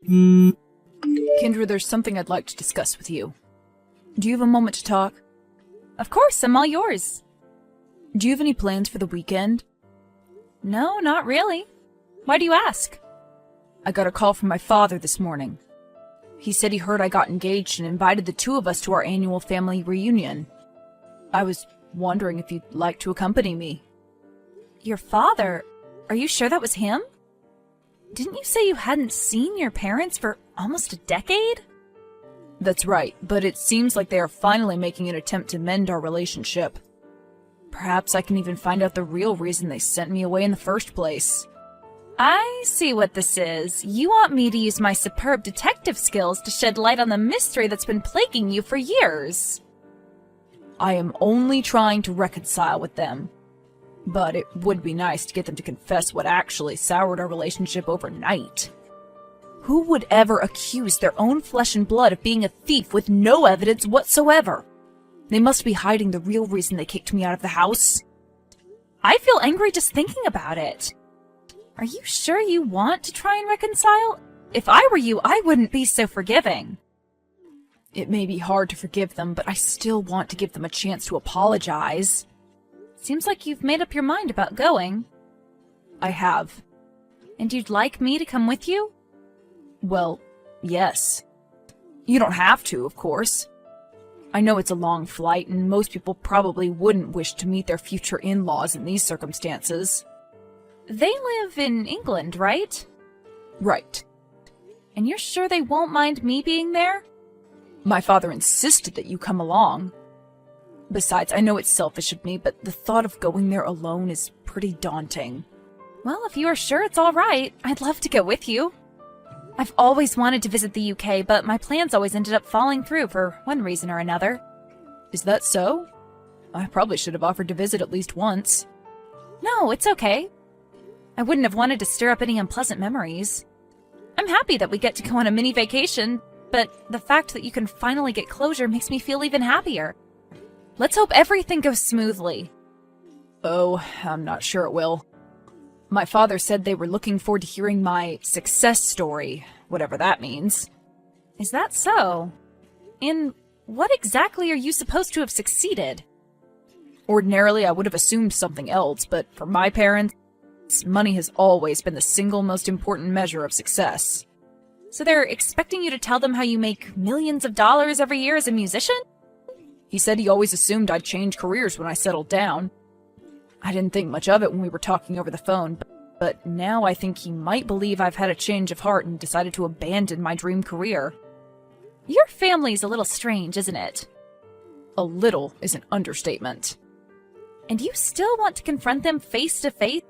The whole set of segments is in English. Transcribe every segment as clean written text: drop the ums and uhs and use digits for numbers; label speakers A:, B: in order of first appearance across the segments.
A: Kendra, there's something I'd like to discuss with you. Do you have a moment to talk?
B: Of course, I'm all yours.
A: Do you have any plans for the weekend?
B: No, not really. Why do you ask?
A: I got a call from my father this morning. He said he heard I got engaged and invited the two of us to our annual family reunion. I was wondering if you'd like to accompany me.
B: Your father? Are you sure that was him? Didn't you say you hadn't seen your parents for almost a decade?
A: That's right, but it seems like they are finally making an attempt to mend our relationship. Perhaps I can even find out the real reason they sent me away in the first place.
B: I see what this is. You want me to use my superb detective skills to shed light on the mystery that's been plaguing you for years.
A: I am only trying to reconcile with them. But it would be nice to get them to confess what actually soured our relationship overnight. Who would ever accuse their own flesh and blood of being a thief with no evidence whatsoever? They must be hiding the real reason they kicked me out of the house.
B: I feel angry just thinking about it. Are you sure you want to try and reconcile? If I were you, I wouldn't be so forgiving.
A: It may be hard to forgive them, but I still want to give them a chance to apologize.
B: Seems like you've made up your mind about going.
A: I have.
B: And you'd like me to come with you?
A: Well, yes. You don't have to, of course. I know it's a long flight, and most people probably wouldn't wish to meet their future in-laws in these circumstances.
B: They live in England, right?
A: Right.
B: And you're sure they won't mind me being there?
A: My father insisted that you come along. Besides, I know it's selfish of me, but the thought of going there alone is pretty daunting.
B: Well, if you are sure it's all right, I'd love to go with you. I've always wanted to visit the UK, but my plans always ended up falling through for one reason or another.
A: Is that so? I probably should have offered to visit at least once.
B: No, it's okay. I wouldn't have wanted to stir up any unpleasant memories. I'm happy that we get to go on a mini vacation, but the fact that you can finally get closure makes me feel even happier. Let's hope everything goes smoothly.
A: Oh, I'm not sure it will. My father said they were looking forward to hearing my success story, whatever that means.
B: Is that so? In what exactly are you supposed to have succeeded?
A: Ordinarily, I would have assumed something else, but for my parents, money has always been the single most important measure of success.
B: So they're expecting you to tell them how you make millions of dollars every year as a musician?
A: He said he always assumed I'd change careers when I settled down. I didn't think much of it when we were talking over the phone, but now I think he might believe I've had a change of heart and decided to abandon my dream career.
B: Your family's a little strange, isn't it?
A: A little is an understatement.
B: And you still want to confront them face to face?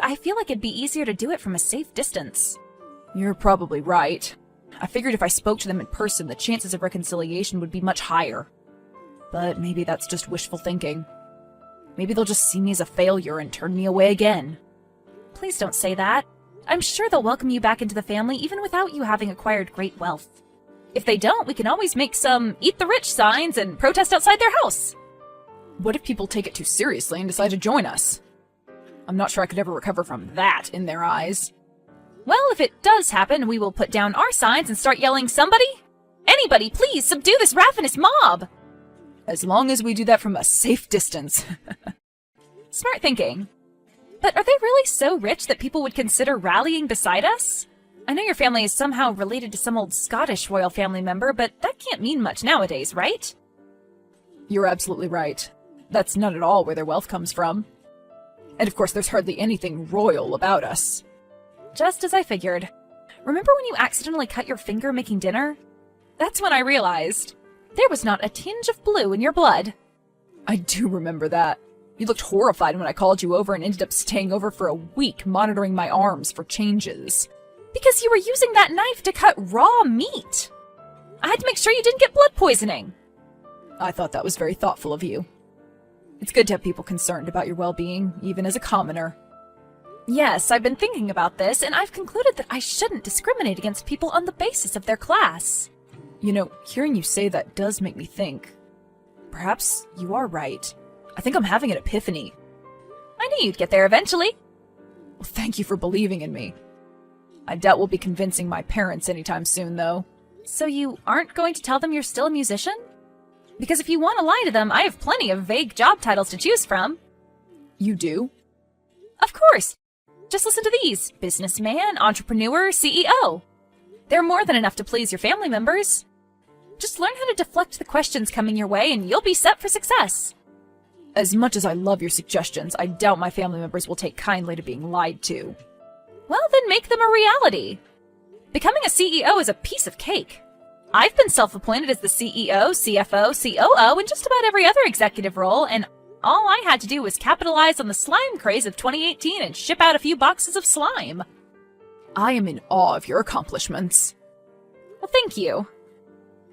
B: I feel like it'd be easier to do it from a safe distance.
A: You're probably right. I figured if I spoke to them in person, the chances of reconciliation would be much higher. But maybe that's just wishful thinking. Maybe they'll just see me as a failure and turn me away again.
B: Please don't say that. I'm sure they'll welcome you back into the family even without you having acquired great wealth. If they don't, we can always make some eat the rich signs and protest outside their house.
A: What if people take it too seriously and decide to join us? I'm not sure I could ever recover from that in their eyes.
B: Well, if it does happen, we will put down our signs and start yelling, "Somebody! Anybody, please subdue this ravenous mob!"
A: As long as we do that from a safe distance.
B: Smart thinking. But are they really so rich that people would consider rallying beside us? I know your family is somehow related to some old Scottish royal family member, but that can't mean much nowadays, right?
A: You're absolutely right. That's not at all where their wealth comes from. And of course, there's hardly anything royal about us.
B: Just as I figured. Remember when you accidentally cut your finger making dinner? That's when I realized. There was not a tinge of blue in your blood.
A: I do remember that. You looked horrified when I called you over and ended up staying over for a week monitoring my arms for changes.
B: Because you were using that knife to cut raw meat. I had to make sure you didn't get blood poisoning.
A: I thought that was very thoughtful of you. It's good to have people concerned about your well-being, even as a commoner.
B: Yes, I've been thinking about this, and I've concluded that I shouldn't discriminate against people on the basis of their class.
A: You know, hearing you say that does make me think. Perhaps you are right. I think I'm having an epiphany.
B: I knew you'd get there eventually.
A: Well, thank you for believing in me. I doubt we'll be convincing my parents anytime soon, though.
B: So you aren't going to tell them you're still a musician? Because if you want to lie to them, I have plenty of vague job titles to choose from.
A: You do?
B: Of course. Just listen to these. Businessman, entrepreneur, CEO. They're more than enough to please your family members. Just learn how to deflect the questions coming your way and you'll be set for success.
A: As much as I love your suggestions, I doubt my family members will take kindly to being lied to.
B: Well, then make them a reality. Becoming a CEO is a piece of cake. I've been self-appointed as the CEO, CFO, COO, and just about every other executive role, and all I had to do was capitalize on the slime craze of 2018 and ship out a few boxes of slime.
A: I am in awe of your accomplishments.
B: Well, thank you.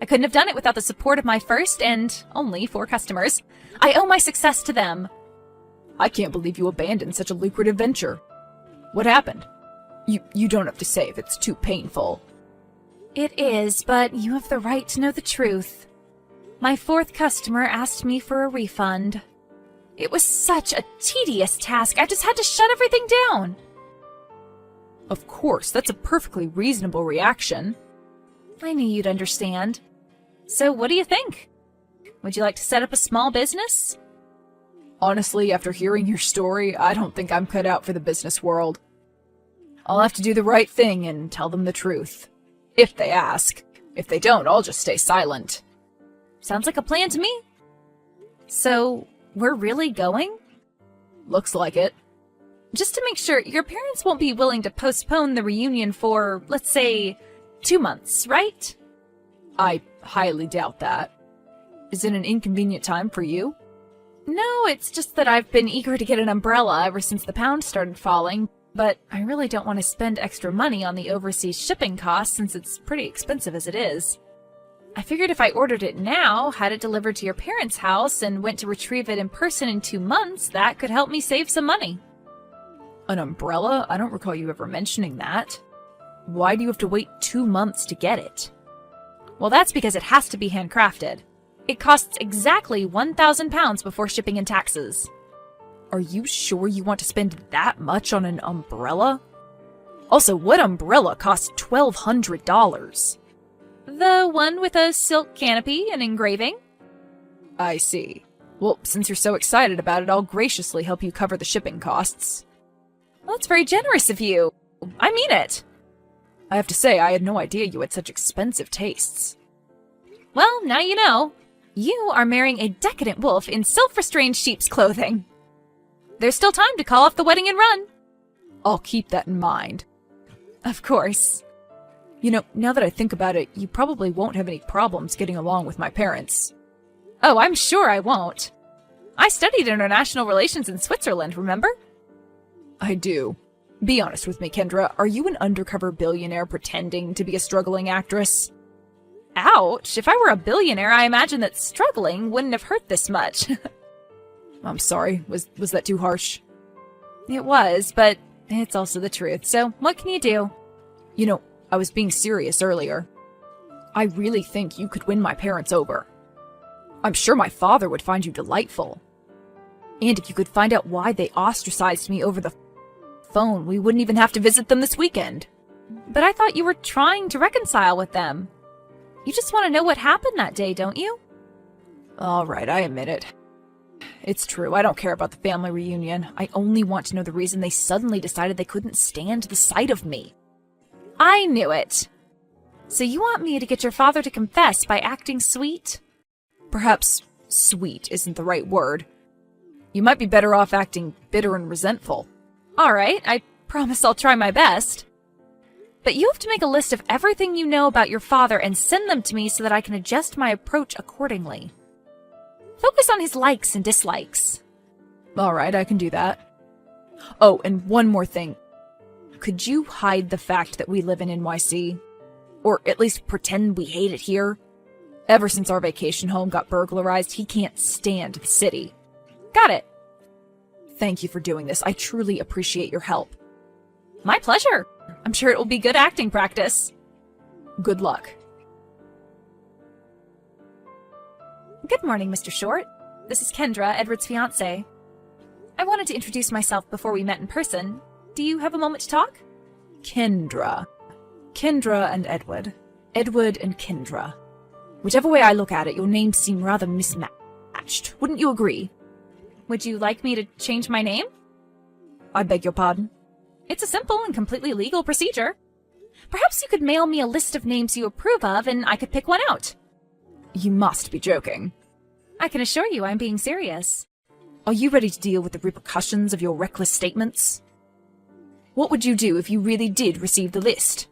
B: I couldn't have done it without the support of my first and only 4 customers. I owe my success to them.
A: I can't believe you abandoned such a lucrative venture. What happened? You don't have to say if it's too painful.
B: It is, but you have the right to know the truth. My 4th customer asked me for a refund. It was such a tedious task, I just had to shut everything down.
A: Of course, that's a perfectly reasonable reaction.
B: I knew you'd understand. So what do you think? Would you like to set up a small business?
A: Honestly, after hearing your story, I don't think I'm cut out for the business world. I'll have to do the right thing and tell them the truth. If they ask. If they don't, I'll just stay silent.
B: Sounds like a plan to me. So, we're really going?
A: Looks like it.
B: Just to make sure, your parents won't be willing to postpone the reunion for, let's say, 2 months, right?
A: I highly doubt that. Is it an inconvenient time for you?
B: No, it's just that I've been eager to get an umbrella ever since the pound started falling, but I really don't want to spend extra money on the overseas shipping costs since it's pretty expensive as it is. I figured if I ordered it now, had it delivered to your parents' house, and went to retrieve it in person in 2 months, that could help me save some money.
A: An umbrella? I don't recall you ever mentioning that. Why do you have to wait 2 months to get it?
B: Well, that's because it has to be handcrafted. It costs exactly 1,000 pounds before shipping and taxes.
A: Are you sure you want to spend that much on an umbrella? Also, what umbrella costs $1,200?
B: The one with a silk canopy and engraving.
A: I see. Well, since you're so excited about it, I'll graciously help you cover the shipping costs.
B: Well, that's very generous of you. I mean it.
A: I have to say, I had no idea you had such expensive tastes.
B: Well, now you know. You are marrying a decadent wolf in self-restrained sheep's clothing. There's still time to call off the wedding and run.
A: I'll keep that in mind.
B: Of course.
A: You know, now that I think about it, you probably won't have any problems getting along with my parents.
B: Oh, I'm sure I won't. I studied international relations in Switzerland, remember?
A: I do. Be honest with me, Kendra. Are you an undercover billionaire pretending to be a struggling actress?
B: Ouch! If I were a billionaire, I imagine that struggling wouldn't have hurt this much.
A: I'm sorry. Was that too harsh?
B: It was, but it's also the truth, so what can you do?
A: You know, I was being serious earlier. I really think you could win my parents over. I'm sure my father would find you delightful. And if you could find out why they ostracized me over the phone, we wouldn't even have to visit them this weekend.
B: But I thought you were trying to reconcile with them. You just want to know what happened that day, don't you?
A: All right, I admit it. It's true, I don't care about the family reunion. I only want to know the reason they suddenly decided they couldn't stand the sight of me.
B: I knew it. So you want me to get your father to confess by acting sweet?
A: Perhaps sweet isn't the right word. You might be better off acting bitter and resentful.
B: All right, I promise I'll try my best. But you have to make a list of everything you know about your father and send them to me so that I can adjust my approach accordingly. Focus on his likes and dislikes.
A: All right, I can do that. Oh, and one more thing. Could you hide the fact that we live in NYC? Or at least pretend we hate it here? Ever since our vacation home got burglarized, he can't stand the city.
B: Got it.
A: Thank you for doing this. I truly appreciate your help.
B: My pleasure. I'm sure it will be good acting practice.
A: Good luck.
B: Good morning, Mr. Short. This is Kendra, Edward's fiancé. I wanted to introduce myself before we met in person. Do you have a moment to talk?
A: Kendra. Kendra and Edward. Edward and Kendra. Whichever way I look at it, your names seem rather mismatched. Wouldn't you agree?
B: Would you like me to change my name?
A: I beg your pardon?
B: It's a simple and completely legal procedure. Perhaps you could mail me a list of names you approve of, and I could pick one out.
A: You must be joking.
B: I can assure you I'm being serious.
A: Are you ready to deal with the repercussions of your reckless statements? What would you do if you really did receive the list?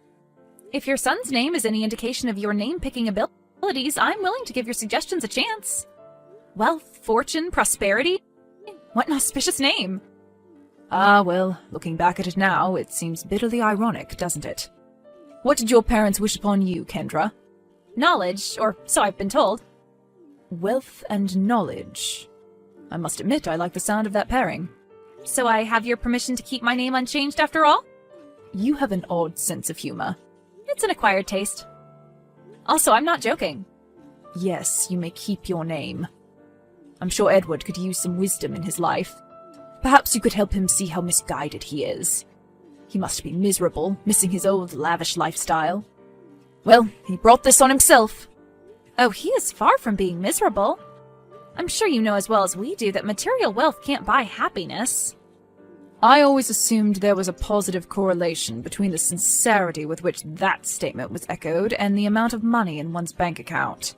B: If your son's name is any indication of your name-picking abilities, I'm willing to give your suggestions a chance. Wealth, fortune, prosperity? What an auspicious name!
A: Ah, well, looking back at it now, it seems bitterly ironic, doesn't it? What did your parents wish upon you, Kendra?
B: Knowledge, or so I've been told.
A: Wealth and knowledge. I must admit I like the sound of that pairing.
B: So I have your permission to keep my name unchanged after all?
A: You have an odd sense of humor.
B: It's an acquired taste. Also, I'm not joking.
A: Yes, you may keep your name. I'm sure Edward could use some wisdom in his life. Perhaps you could help him see how misguided he is. He must be miserable, missing his old lavish lifestyle. Well, he brought this on himself.
B: Oh, he is far from being miserable. I'm sure you know as well as we do that material wealth can't buy happiness.
A: I always assumed there was a positive correlation between the sincerity with which that statement was echoed and the amount of money in one's bank account.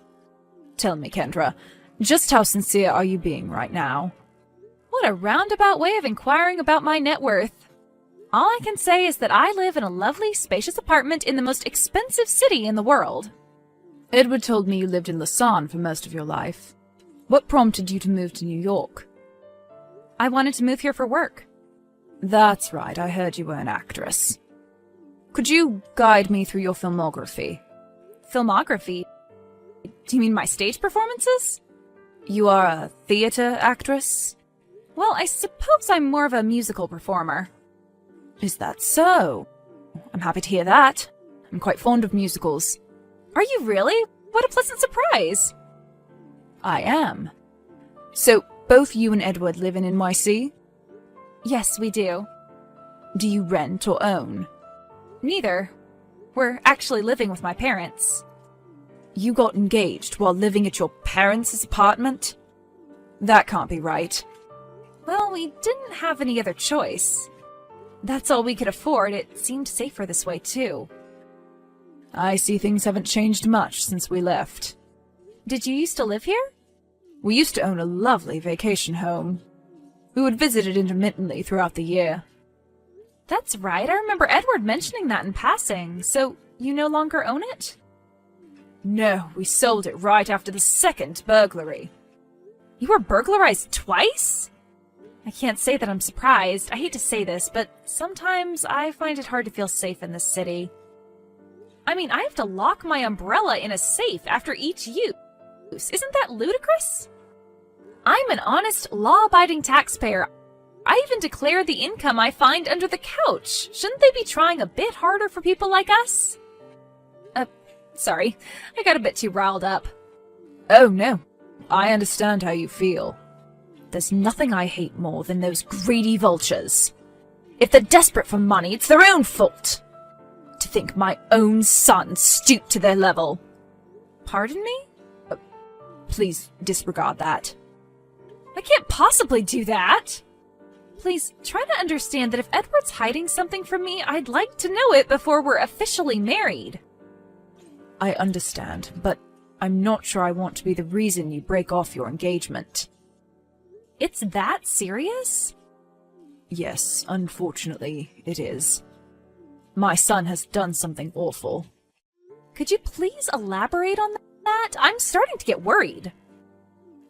A: Tell me, Kendra, just how sincere are you being right now?
B: What a roundabout way of inquiring about my net worth. All I can say is that I live in a lovely, spacious apartment in the most expensive city in the world.
A: Edward told me you lived in Lausanne for most of your life. What prompted you to move to New York?
B: I wanted to move here for work.
A: That's right, I heard you were an actress. Could you guide me through your filmography?
B: Filmography? Do you mean my stage performances?
A: You are a theater actress?
B: Well, I suppose I'm more of a musical performer.
A: Is that so? I'm happy to hear that. I'm quite fond of musicals.
B: Are you really? What a pleasant surprise!
A: I am. So, both you and Edward live in NYC?
B: Yes, we do.
A: Do you rent or own?
B: Neither. We're actually living with my parents.
A: You got engaged while living at your parents' apartment? That can't be right.
B: Well, we didn't have any other choice. That's all we could afford. It seemed safer this way, too.
A: I see things haven't changed much since we left.
B: Did you used to live here?
A: We used to own a lovely vacation home. We would visit it intermittently throughout the year.
B: That's right. I remember Edward mentioning that in passing. So, you no longer own it?
A: No, we sold it right after the second burglary.
B: You were burglarized twice? I can't say that I'm surprised. I hate to say this, but sometimes I find it hard to feel safe in this city. I mean, I have to lock my umbrella in a safe after each use. Isn't that ludicrous? I'm an honest, law-abiding taxpayer. I even declare the income I find under the couch. Shouldn't they be trying a bit harder for people like us? Sorry. I got a bit too riled up.
A: Oh, no. I understand how you feel. There's nothing I hate more than those greedy vultures. If they're desperate for money, it's their own fault. To think my own son stooped to their level.
B: Pardon me?
A: Please disregard that.
B: I can't possibly do that. Please, try to understand that if Edward's hiding something from me, I'd like to know it before we're officially married.
A: I understand, but I'm not sure I want to be the reason you break off your engagement.
B: It's that serious?
A: Yes, unfortunately, it is. My son has done something awful.
B: Could you please elaborate on that? I'm starting to get worried.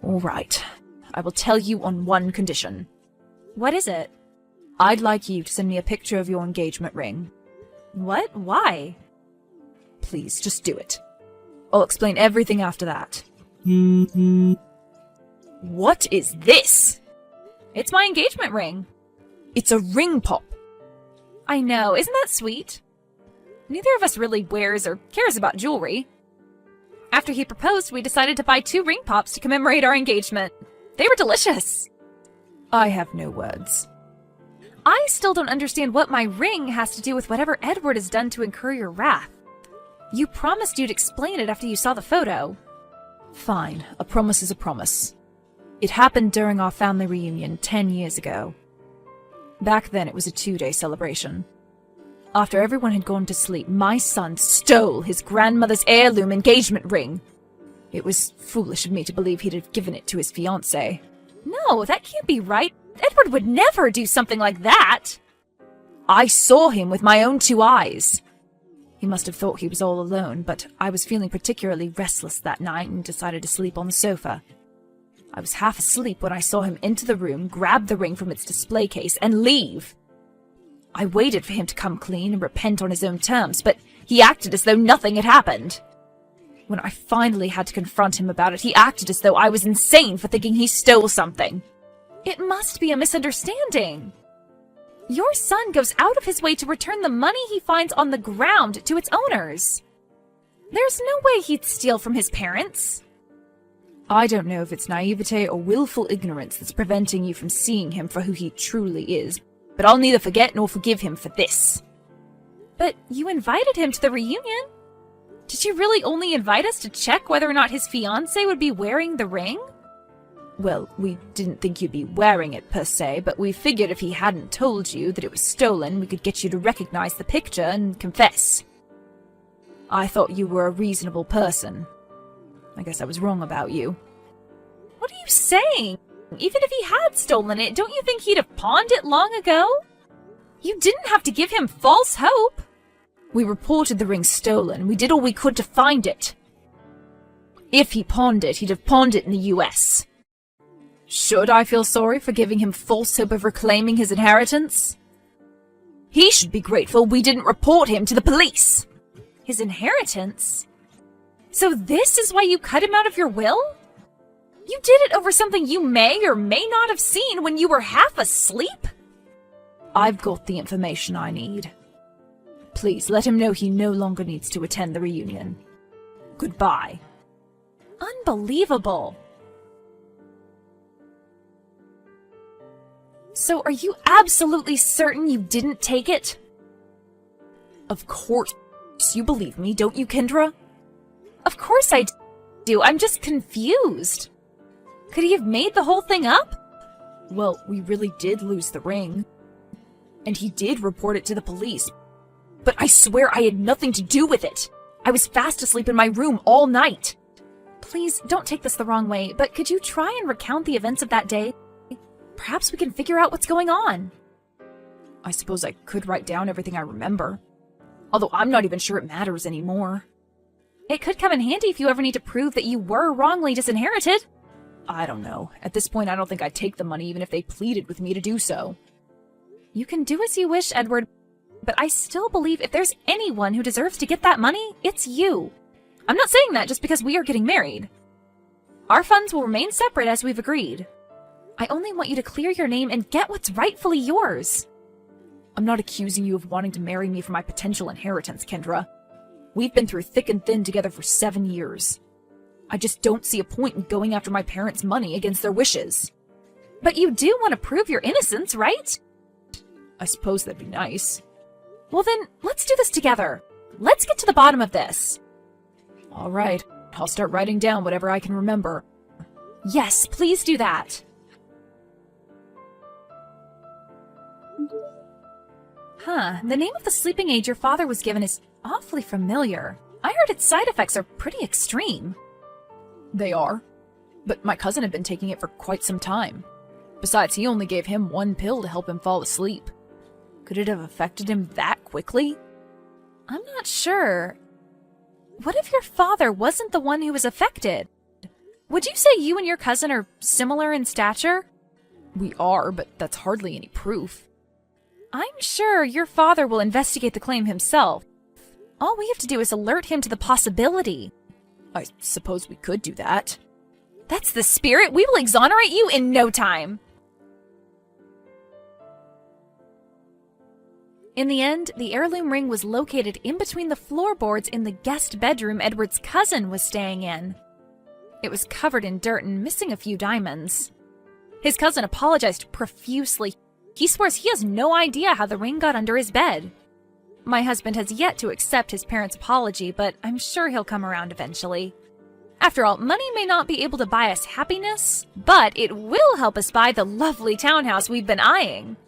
A: All right. I will tell you on one condition.
B: What is it?
A: I'd like you to send me a picture of your engagement ring.
B: What? Why?
A: Please, just do it. I'll explain everything after that. What is this?
B: It's my engagement ring.
A: It's a ring pop.
B: I know, isn't that sweet? Neither of us really wears or cares about jewelry. After he proposed, we decided to buy 2 ring pops to commemorate our engagement. They were delicious.
A: I have no words.
B: I still don't understand what my ring has to do with whatever Edward has done to incur your wrath. You promised you'd explain it after you saw the photo.
A: Fine, a promise is a promise. It happened during our family reunion 10 years ago. Back then it was a 2-day celebration. After everyone had gone to sleep, my son stole his grandmother's heirloom engagement ring. It was foolish of me to believe he'd have given it to his fiancé.
B: No, that can't be right. Edward would never do something like that.
A: I saw him with my own 2 eyes. He must have thought he was all alone, but I was feeling particularly restless that night and decided to sleep on the sofa. I was half asleep when I saw him enter the room, grab the ring from its display case, and leave. I waited for him to come clean and repent on his own terms, but he acted as though nothing had happened. When I finally had to confront him about it, he acted as though I was insane for thinking he stole something.
B: It must be a misunderstanding. Your son goes out of his way to return the money he finds on the ground to its owners. There's no way he'd steal from his parents.
A: I don't know if it's naivete or willful ignorance that's preventing you from seeing him for who he truly is, but I'll neither forget nor forgive him for this.
B: But you invited him to the reunion. Did you really only invite us to check whether or not his fiancé would be wearing the ring?
A: Well, we didn't think you'd be wearing it per se, but we figured if he hadn't told you that it was stolen, we could get you to recognize the picture and confess. I thought you were a reasonable person. I guess I was wrong about you.
B: What are you saying? Even if he had stolen it, don't you think he'd have pawned it long ago? You didn't have to give him false hope.
A: We reported the ring stolen. We did all we could to find it. If he pawned it, he'd have pawned it in the US. Should I feel sorry for giving him false hope of reclaiming his inheritance? He should be grateful we didn't report him to the police.
B: His inheritance? So this is why you cut him out of your will? You did it over something you may or may not have seen when you were half asleep?
A: I've got the information I need. Please let him know he no longer needs to attend the reunion. Goodbye.
B: Unbelievable. So are you absolutely certain you didn't take it?
A: Of course. You believe me, don't you, Kendra?
B: Of course I do. I'm just confused. Could he have made the whole thing up?
A: Well, we really did lose the ring. And he did report it to the police. But I swear I had nothing to do with it. I was fast asleep in my room all night.
B: Please, don't take this the wrong way, but could you try and recount the events of that day? Perhaps we can figure out what's going on.
A: I suppose I could write down everything I remember. Although I'm not even sure it matters anymore.
B: It could come in handy if you ever need to prove that you were wrongly disinherited.
A: I don't know. At this point, I don't think I'd take the money even if they pleaded with me to do so.
B: You can do as you wish, Edward, but I still believe if there's anyone who deserves to get that money, it's you. I'm not saying that just because we are getting married. Our funds will remain separate as we've agreed. I only want you to clear your name and get what's rightfully yours.
A: I'm not accusing you of wanting to marry me for my potential inheritance, Kendra. We've been through thick and thin together for 7 years. I just don't see a point in going after my parents' money against their wishes.
B: But you do want to prove your innocence, right?
A: I suppose that'd be nice.
B: Well then, let's do this together. Let's get to the bottom of this.
A: All right, I'll start writing down whatever I can remember.
B: Yes, please do that. The name of the sleeping aid your father was given is awfully familiar. I heard its side effects are pretty extreme.
A: They are. But my cousin had been taking it for quite some time. Besides, he only gave him 1 pill to help him fall asleep. Could it have affected him that quickly?
B: I'm not sure. What if your father wasn't the one who was affected? Would you say you and your cousin are similar in stature?
A: We are, but that's hardly any proof.
B: I'm sure your father will investigate the claim himself. All we have to do is alert him to the possibility.
A: I suppose we could do that.
B: That's the spirit. We will exonerate you in no time. In the end, the heirloom ring was located in between the floorboards in the guest bedroom Edward's cousin was staying in. It was covered in dirt and missing a few diamonds. His cousin apologized profusely. He swears he has no idea how the ring got under his bed. My husband has yet to accept his parents' apology, but I'm sure he'll come around eventually. After all, money may not be able to buy us happiness, but it will help us buy the lovely townhouse we've been eyeing.